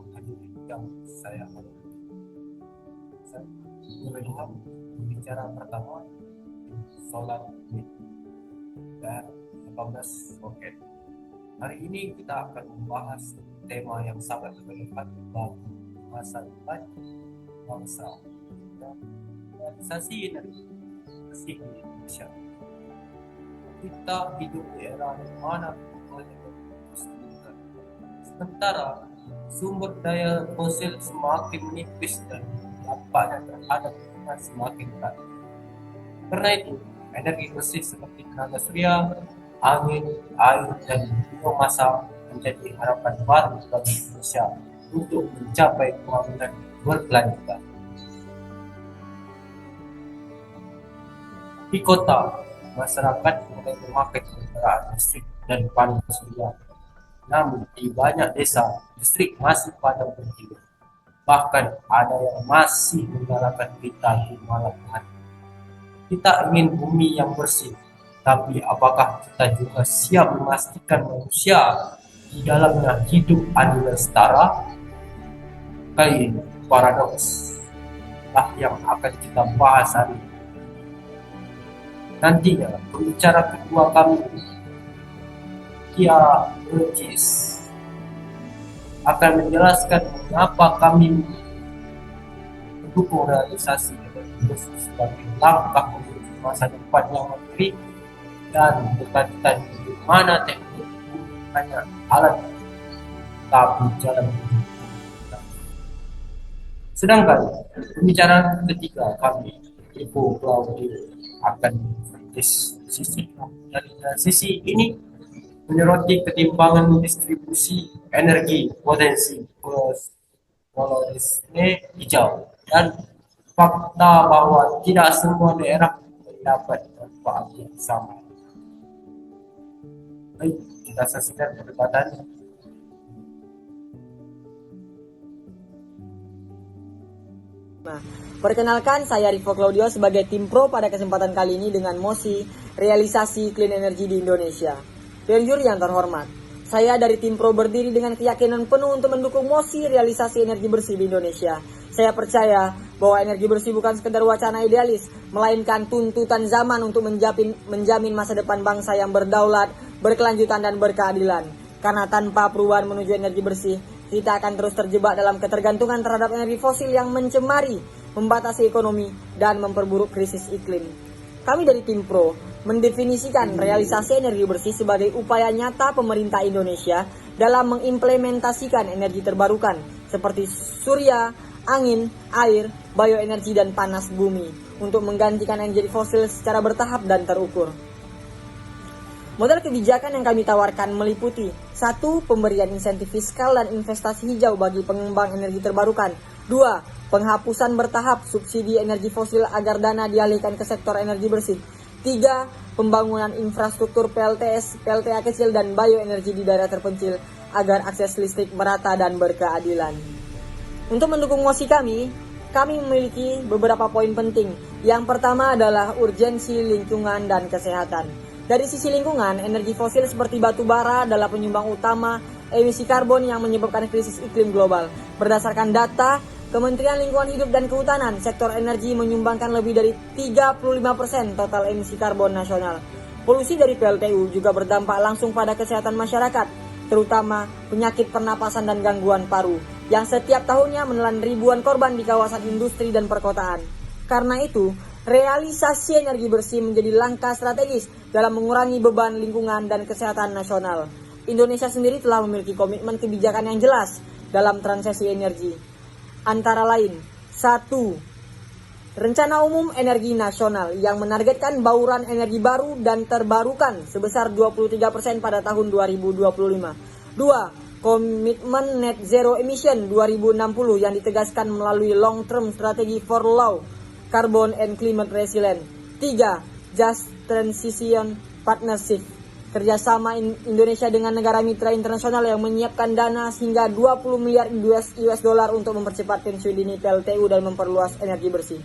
hadirin yang saya hormati. Saya melihat pembicara pertama solar wind dan 18 roket. Hari ini kita akan membahas tema yang sangat relevan bagi masa depan bangsa dan realisasi energi bersih di Indonesia. Kita hidup di era di mana sementara sumber daya fosil semakin menipis dan dampaknya terhadap lingkungan semakin berat. Karena itu, energi bersih seperti tenaga surya, angin, air, dan biomasa menjadi harapan baru bagi Indonesia untuk mencapai pembangunan berkelanjutan. Di kota, masyarakat mulai memakai kendaraan listrik dan panel surya. Namun di banyak desa, listrik masih padam berkilau. Bahkan ada yang masih menyalakan pita di malam hari. Kita ingin bumi yang bersih, tapi apakah kita juga siap memastikan manusia di dalamnya hidup adil dan setara? Kali ini, paradoks lah yang akan kita bahas hari ini. Nantinya, pembicara kedua kami, Kia Regis, akan menjelaskan mengapa kami mendukung realisasi energi bersih sebagai langkah menuju masa depan yang mandiri dan berkelanjutan di mana teknologi hanya alat tapi jalan menuju. Sedangkan pembicaraan ketiga kami, Ibu Claudia, akan dari sisi ini menyoroti ketimpangan distribusi energi potensi polarisme hijau dan fakta bahwa tidak semua daerah mendapat manfaat yang sama. Baik, kita saksikan perdebatan. Nah, perkenalkan saya Rivo Claudio sebagai tim pro pada kesempatan kali ini dengan mosi realisasi clean energy di Indonesia. Dewan juri yang terhormat, saya dari tim pro berdiri dengan keyakinan penuh untuk mendukung mosi realisasi energi bersih di Indonesia. Saya percaya bahwa energi bersih bukan sekedar wacana idealis, melainkan tuntutan zaman untuk menjamin masa depan bangsa yang berdaulat, berkelanjutan dan berkeadilan. Karena tanpa perubahan menuju energi bersih, kita akan terus terjebak dalam ketergantungan terhadap energi fosil yang mencemari, membatasi ekonomi, dan memperburuk krisis iklim. Kami dari tim pro mendefinisikan realisasi energi bersih sebagai upaya nyata pemerintah Indonesia dalam mengimplementasikan energi terbarukan seperti surya, angin, air, bioenergi, dan panas bumi untuk menggantikan energi fosil secara bertahap dan terukur. Model kebijakan yang kami tawarkan meliputi 1. Pemberian insentif fiskal dan investasi hijau bagi pengembang energi terbarukan. 2. Penghapusan bertahap subsidi energi fosil agar dana dialihkan ke sektor energi bersih. 3. Pembangunan infrastruktur PLTS, PLTA kecil dan bioenergi di daerah terpencil agar akses listrik merata dan berkeadilan. Untuk mendukung mosi kami memiliki beberapa poin penting. Yang pertama adalah urgensi lingkungan dan kesehatan. Dari sisi lingkungan, energi fosil seperti batu bara adalah penyumbang utama emisi karbon yang menyebabkan krisis iklim global. Berdasarkan data Kementerian Lingkungan Hidup dan Kehutanan, sektor energi menyumbangkan lebih dari 35% total emisi karbon nasional. Polusi dari PLTU juga berdampak langsung pada kesehatan masyarakat, terutama penyakit pernapasan dan gangguan paru, yang setiap tahunnya menelan ribuan korban di kawasan industri dan perkotaan. Karena itu, realisasi energi bersih menjadi langkah strategis dalam mengurangi beban lingkungan dan kesehatan nasional. Indonesia sendiri telah memiliki komitmen kebijakan yang jelas dalam transisi energi. Antara lain, 1. Rencana Umum Energi Nasional yang menargetkan bauran energi baru dan terbarukan sebesar 23% pada tahun 2025. 2. Komitmen Net Zero Emission 2060 yang ditegaskan melalui Long Term Strategy for Low Carbon and Climate Resilient. 3. Just Transition Partnership, kerjasama Indonesia dengan negara mitra internasional yang menyiapkan dana hingga 20 miliar US dollar untuk mempercepat pensiun dini PLTU dan memperluas energi bersih.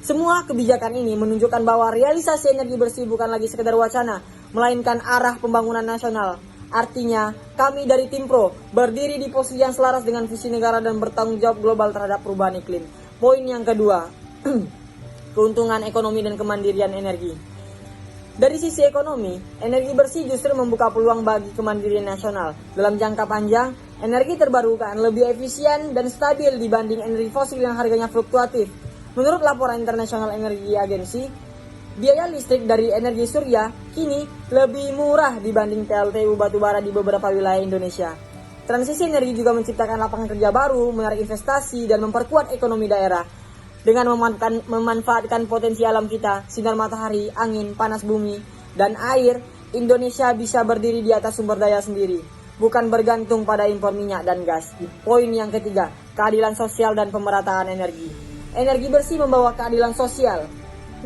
Semua kebijakan ini menunjukkan bahwa realisasi energi bersih bukan lagi sekedar wacana, melainkan arah pembangunan nasional. Artinya, kami dari Tim Pro berdiri di posisi yang selaras dengan visi negara dan bertanggung jawab global terhadap perubahan iklim. Poin yang kedua, keuntungan ekonomi dan kemandirian energi. Dari sisi ekonomi, energi bersih justru membuka peluang bagi kemandirian nasional. Dalam jangka panjang, energi terbarukan lebih efisien dan stabil dibanding energi fosil yang harganya fluktuatif. Menurut laporan International Energy Agency, biaya listrik dari energi surya kini lebih murah dibanding PLTU batubara di beberapa wilayah Indonesia. Transisi energi juga menciptakan lapangan kerja baru, menarik investasi, dan memperkuat ekonomi daerah. Dengan memanfaatkan potensi alam kita, sinar matahari, angin, panas bumi, dan air, Indonesia bisa berdiri di atas sumber daya sendiri, bukan bergantung pada impor minyak dan gas. Poin yang ketiga, keadilan sosial dan pemerataan energi. Energi bersih membawa keadilan sosial.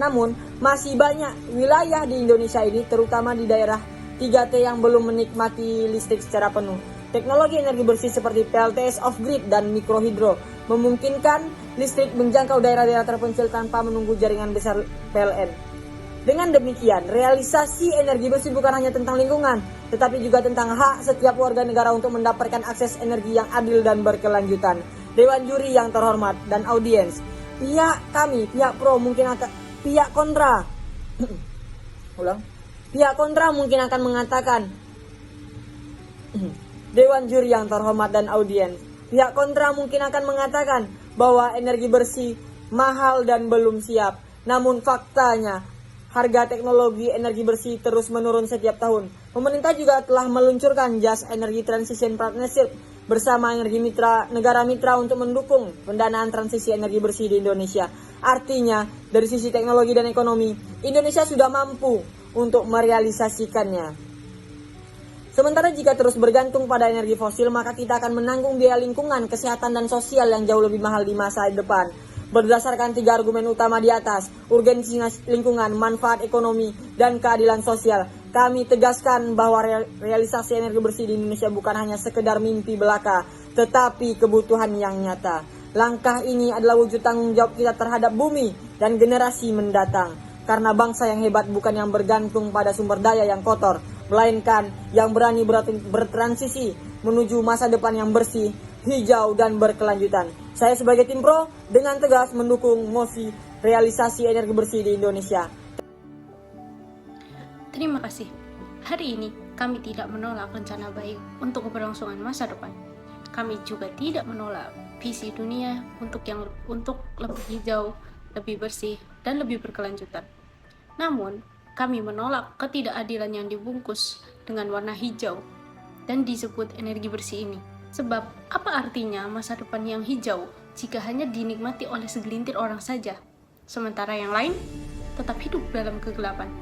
Namun, masih banyak wilayah di Indonesia ini, terutama di daerah 3T yang belum menikmati listrik secara penuh. Teknologi energi bersih seperti PLTS off-grid dan mikrohidro memungkinkan listrik menjangkau daerah-daerah terpencil tanpa menunggu jaringan besar PLN. Dengan demikian, realisasi energi bersih bukan hanya tentang lingkungan, tetapi juga tentang hak setiap warga negara untuk mendapatkan akses energi yang adil dan berkelanjutan. Dewan juri yang terhormat dan audiens, pihak kami, pihak pro mungkin akan pihak kontra pihak kontra mungkin akan mengatakan Dewan juri yang terhormat dan audiens, pihak kontra mungkin akan mengatakan bahwa energi bersih mahal dan belum siap. Namun faktanya, harga teknologi energi bersih terus menurun setiap tahun. Pemerintah juga telah meluncurkan Just Energy Transition Partnership bersama negara mitra untuk mendukung pendanaan transisi energi bersih di Indonesia. Artinya, dari sisi teknologi dan ekonomi, Indonesia sudah mampu untuk merealisasikannya. Sementara jika terus bergantung pada energi fosil, maka kita akan menanggung biaya lingkungan, kesehatan, dan sosial yang jauh lebih mahal di masa depan. Berdasarkan 3 argumen utama di atas, urgensi lingkungan, manfaat ekonomi, dan keadilan sosial, kami tegaskan bahwa realisasi energi bersih di Indonesia bukan hanya sekedar mimpi belaka, tetapi kebutuhan yang nyata. Langkah ini adalah wujud tanggung jawab kita terhadap bumi dan generasi mendatang. Karena bangsa yang hebat bukan yang bergantung pada sumber daya yang kotor, melainkan yang berani bertransisi menuju masa depan yang bersih, hijau, dan berkelanjutan. Saya sebagai Tim Pro dengan tegas mendukung mosi realisasi energi bersih di Indonesia. Terima kasih. Hari ini kami tidak menolak rencana baik untuk keberlangsungan masa depan. Kami juga tidak menolak visi dunia untuk lebih hijau, lebih bersih, dan lebih berkelanjutan. Namun, kami menolak ketidakadilan yang dibungkus dengan warna hijau dan disebut energi bersih ini. Sebab, apa artinya masa depan yang hijau jika hanya dinikmati oleh segelintir orang saja, sementara yang lain tetap hidup dalam kegelapan?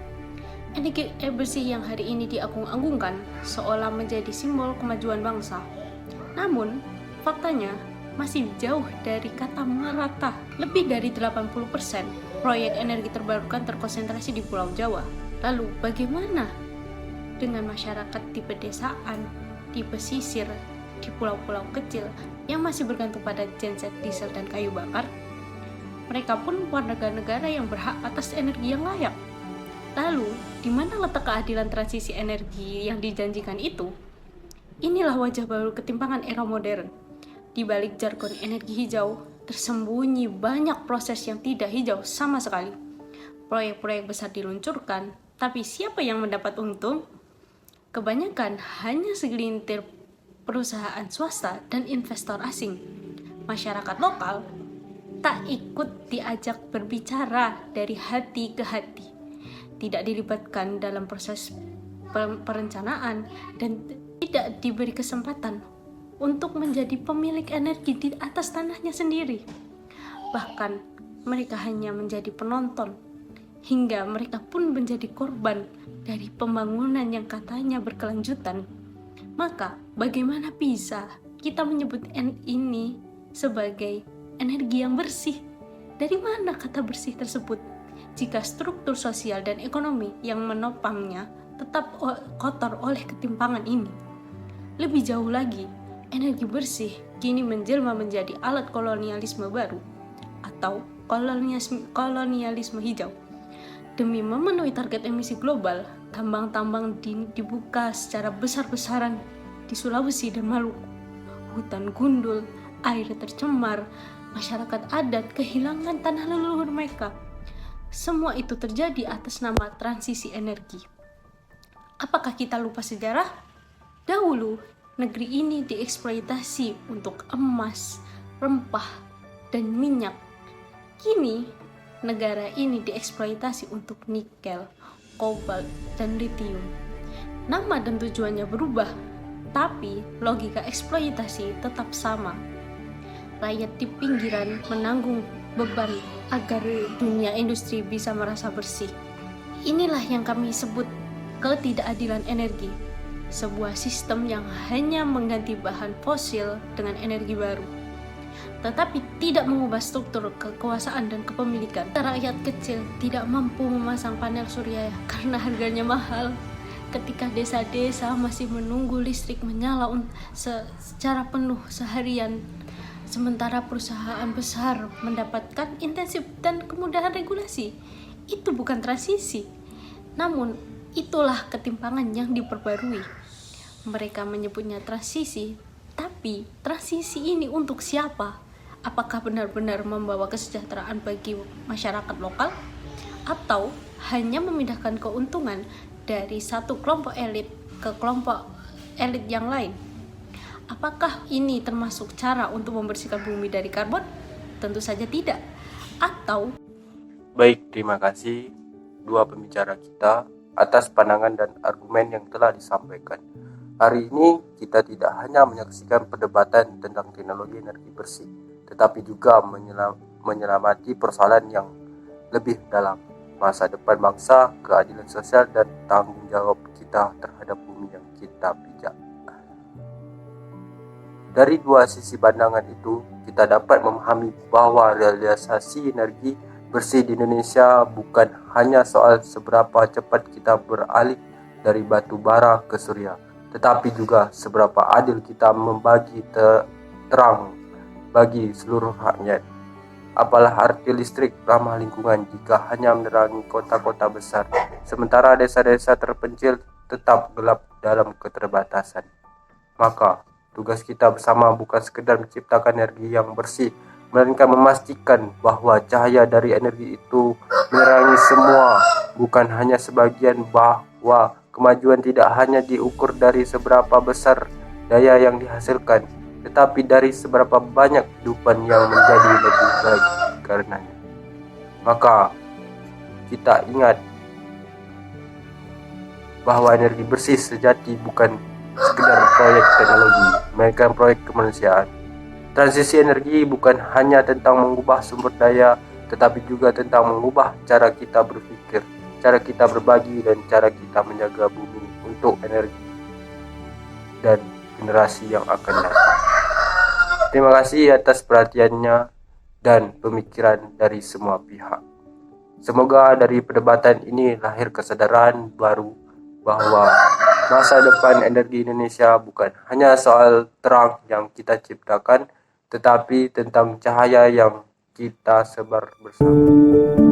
Energi bersih yang hari ini diagung-agungkan seolah menjadi simbol kemajuan bangsa. Namun, faktanya masih jauh dari kata merata. Lebih dari 80% proyek energi terbarukan terkonsentrasi di Pulau Jawa. Lalu bagaimana dengan masyarakat di pedesaan, di pesisir, di pulau-pulau kecil yang masih bergantung pada genset diesel dan kayu bakar? Mereka pun warga negara yang berhak atas energi yang layak. Lalu, di mana letak keadilan transisi energi yang dijanjikan itu? Inilah wajah baru ketimpangan era modern. Di balik jargon energi hijau, tersembunyi banyak proses yang tidak hijau sama sekali. Proyek-proyek besar diluncurkan, tapi siapa yang mendapat untung? Kebanyakan hanya segelintir perusahaan swasta dan investor asing. Masyarakat lokal tak ikut diajak berbicara dari hati ke hati. Tidak dilibatkan dalam proses perencanaan dan tidak diberi kesempatan untuk menjadi pemilik energi di atas tanahnya sendiri. Bahkan mereka hanya menjadi penonton, hingga mereka pun menjadi korban dari pembangunan yang katanya berkelanjutan. Maka bagaimana bisa kita menyebut ini sebagai energi yang bersih? Dari mana kata bersih tersebut jika struktur sosial dan ekonomi yang menopangnya tetap kotor oleh ketimpangan ini? Lebih jauh lagi, energi bersih kini menjelma menjadi alat kolonialisme baru atau kolonialisme hijau. Demi memenuhi target emisi global, tambang-tambang dibuka secara besar-besaran di Sulawesi dan Maluku. Hutan gundul, air tercemar, masyarakat adat kehilangan tanah leluhur mereka. Semua itu terjadi atas nama transisi energi. Apakah kita lupa sejarah? Dahulu, negeri ini dieksploitasi untuk emas, rempah, dan minyak. Kini, negara ini dieksploitasi untuk nikel, kobalt, dan litium. Nama dan tujuannya berubah, tapi logika eksploitasi tetap sama. Rakyat di pinggiran menanggung beban agar dunia industri bisa merasa bersih. Inilah yang kami sebut ketidakadilan energi, sebuah sistem yang hanya mengganti bahan fosil dengan energi baru, tetapi tidak mengubah struktur kekuasaan dan kepemilikan. Rakyat kecil tidak mampu memasang panel surya karena harganya mahal. Ketika desa-desa masih menunggu listrik menyala secara penuh seharian, sementara perusahaan besar mendapatkan intensif dan kemudahan regulasi. Itu bukan transisi, namun itulah ketimpangan yang diperbarui. Mereka menyebutnya transisi, tapi transisi ini untuk siapa? Apakah benar-benar membawa kesejahteraan bagi masyarakat lokal, atau hanya memindahkan keuntungan dari satu kelompok elit ke kelompok elit yang lain? Apakah ini termasuk cara untuk membersihkan bumi dari karbon? Tentu saja tidak. Atau Baik, terima kasih dua pembicara kita atas pandangan dan argumen yang telah disampaikan. Hari ini kita tidak hanya menyaksikan perdebatan tentang teknologi energi bersih, tetapi juga menyelamati persoalan yang lebih dalam, masa depan bangsa, keadilan sosial, dan tanggung jawab kita terhadap bumi yang kita pijak. Dari dua sisi pandangan itu, kita dapat memahami bahwa realisasi energi bersih di Indonesia bukan hanya soal seberapa cepat kita beralih dari batu bara ke surya, tetapi juga seberapa adil kita membagi terang bagi seluruh rakyat. Apalah arti listrik ramah lingkungan jika hanya menerangi kota-kota besar, sementara desa-desa terpencil tetap gelap dalam keterbatasan. Maka, tugas kita bersama bukan sekedar menciptakan energi yang bersih, melainkan memastikan bahwa cahaya dari energi itu menerangi semua, bukan hanya sebagian, bahwa kemajuan tidak hanya diukur dari seberapa besar daya yang dihasilkan, tetapi dari seberapa banyak kehidupan yang menjadi lebih baik karenanya. Maka kita ingat bahwa energi bersih sejati bukan sekedar proyek teknologi, melainkan proyek kemanusiaan. Transisi energi bukan hanya tentang mengubah sumber daya, tetapi juga tentang mengubah cara kita berpikir, cara kita berbagi, dan cara kita menjaga bumi untuk energi dan generasi yang akan datang. Terima kasih atas perhatiannya dan pemikiran dari semua pihak. Semoga dari perdebatan ini lahir kesadaran baru bahwa masa depan energi Indonesia bukan hanya soal terang yang kita ciptakan, tetapi tentang cahaya yang kita sebar bersama.